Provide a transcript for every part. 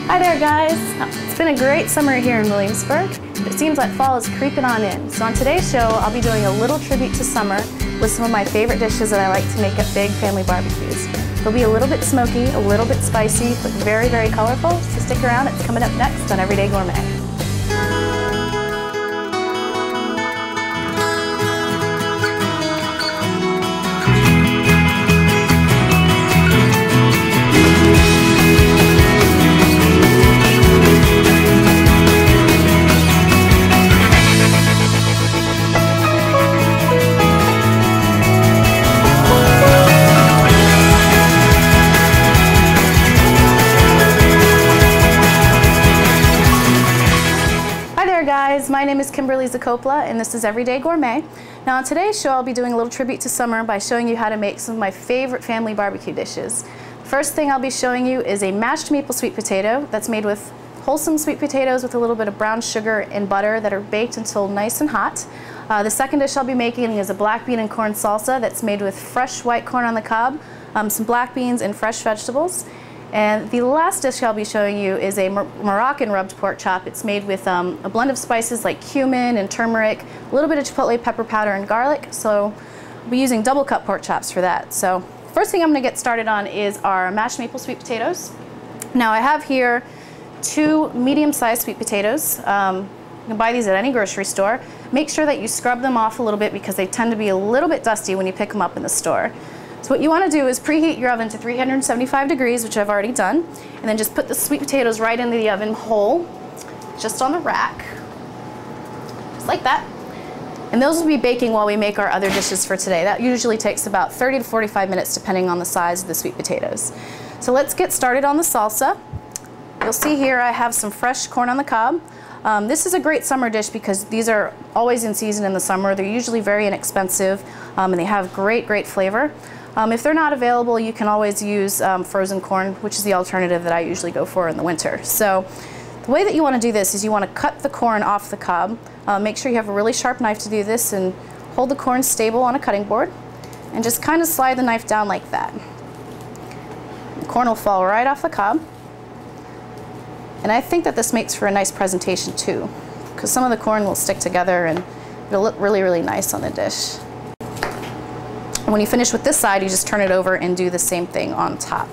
Hi there guys! It's been a great summer here in Williamsburg. It seems like fall is creeping on in. So on today's show, I'll be doing a little tribute to summer with some of my favorite dishes that I like to make at big family barbecues. They'll be a little bit smoky, a little bit spicy, but very, very colorful. So stick around, it's coming up next on Everyday Gourmet. My name is Kimberly Zakopla and this is Everyday Gourmet. Now on today's show I'll be doing a little tribute to summer by showing you how to make some of my favorite family barbecue dishes. First thing I'll be showing you is a mashed maple sweet potato that's made with wholesome sweet potatoes with a little bit of brown sugar and butter that are baked until nice and hot. The second dish I'll be making is a black bean and corn salsa that's made with fresh white corn on the cob, some black beans and fresh vegetables. And the last dish I'll be showing you is a Moroccan rubbed pork chop. It's made with a blend of spices like cumin and turmeric, a little bit of chipotle pepper powder and garlic. So I'll be using double cut pork chops for that. So first thing I'm going to get started on is our mashed maple sweet potatoes. Now I have here 2 medium-sized sweet potatoes. You can buy these at any grocery store. Make sure that you scrub them off a little bit because they tend to be a little bit dusty when you pick them up in the store. So what you want to do is preheat your oven to 375 degrees, which I've already done, and then just put the sweet potatoes right into the oven whole, just on the rack, just like that. And those will be baking while we make our other dishes for today. That usually takes about 30 to 45 minutes depending on the size of the sweet potatoes. So let's get started on the salsa. You'll see here I have some fresh corn on the cob. This is a great summer dish because these are always in season in the summer. They're usually very inexpensive and they have great flavor. If they're not available, you can always use frozen corn, which is the alternative that I usually go for in the winter. So the way that you want to do this is you want to cut the corn off the cob. Make sure you have a really sharp knife to do this and hold the corn stable on a cutting board and just kind of slide the knife down like that. The corn will fall right off the cob. And I think that this makes for a nice presentation too, because some of the corn will stick together and it'll look really nice on the dish. And when you finish with this side, you just turn it over and do the same thing on top.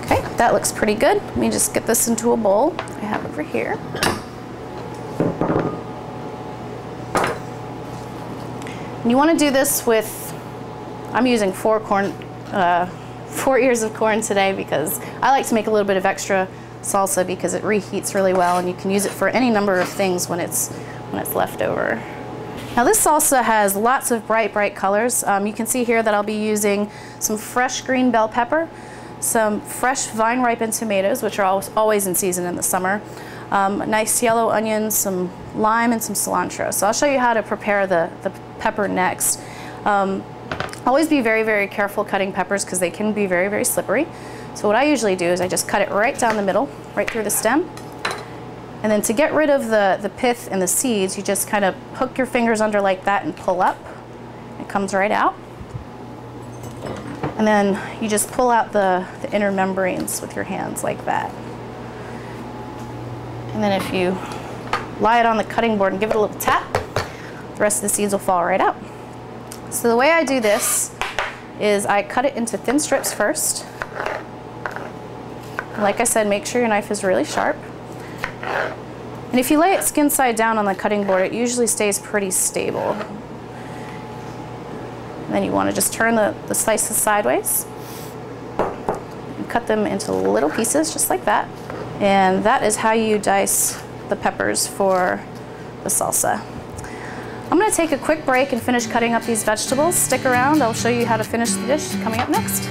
Okay, that looks pretty good. Let me just get this into a bowl I have over here. And you want to do this with, I'm using 4 ears of corn today because I like to make a little bit of extra salsa because it reheats really well and you can use it for any number of things when it's left over. Now this salsa has lots of bright colors. You can see here that I'll be using some fresh green bell pepper, some fresh vine ripened tomatoes, which are always in season in the summer, nice yellow onions, some lime and some cilantro. So I'll show you how to prepare the pepper next. Always be very careful cutting peppers because they can be very slippery. So what I usually do is I just cut it right down the middle, right through the stem. And then to get rid of the pith and the seeds, you just kind of hook your fingers under like that and pull up. It comes right out. And then you just pull out the inner membranes with your hands like that. And then if you lie it on the cutting board and give it a little tap, the rest of the seeds will fall right out. So the way I do this is I cut it into thin strips first. Like I said, make sure your knife is really sharp. And if you lay it skin side down on the cutting board, it usually stays pretty stable. And then you want to just turn the slices sideways and cut them into little pieces just like that. And that is how you dice the peppers for the salsa. I'm going to take a quick break and finish cutting up these vegetables. Stick around, I'll show you how to finish the dish coming up next.